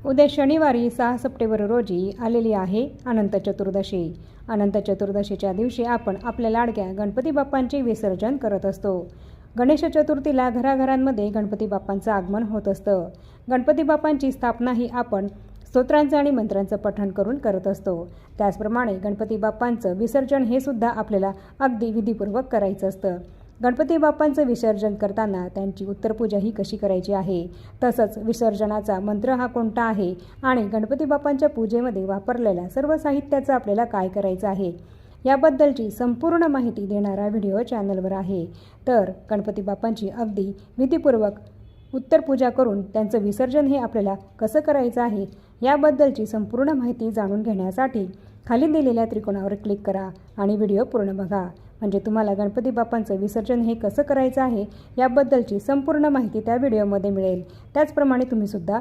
उद्या शनिवारी 6 सप्टेंबर रोजी आलेली आहे अनंत चतुर्दशी. अनंत चतुर्दशीच्या दिवशी आपण आपल्या लाडक्या गणपती बाप्पांचे विसर्जन करत असतो. गणेश चतुर्थीला घराघरांमध्ये गणपती बाप्पांचं आगमन होत असतं. गणपती बाप्पांची स्थापनाही आपण स्तोत्रांचं आणि मंत्रांचं पठण करून करत असतो. त्याचप्रमाणे गणपती बाप्पांचं विसर्जन हे सुद्धा आपल्याला अगदी विधीपूर्वक करायचं असतं. गणपती बाप्पांचं विसर्जन करताना त्यांची उत्तरपूजा ही कशी करायची आहे, तसंच विसर्जनाचा मंत्र हा कोणता आहे आणि गणपती बाप्पांच्या पूजेमध्ये वापरलेल्या सर्व साहित्याचं आपल्याला काय करायचं आहे, याबद्दलची संपूर्ण माहिती देणारा व्हिडिओ चॅनलवर आहे. तर गणपती बाप्पांची अगदी विधीपूर्वक उत्तरपूजा करून त्यांचं विसर्जन हे आपल्याला कसं करायचं आहे, याबद्दलची संपूर्ण माहिती जाणून घेण्यासाठी खाली दिलेल्या त्रिकोणावर क्लिक करा आणि व्हिडिओ पूर्ण बघा. म्हणजे तुम्हाला गणपती बाप्पांचं विसर्जन हे कसं करायचं आहे याबद्दलची संपूर्ण माहिती त्या व्हिडिओमध्ये मिळेल. त्याचप्रमाणे तुम्हीसुद्धा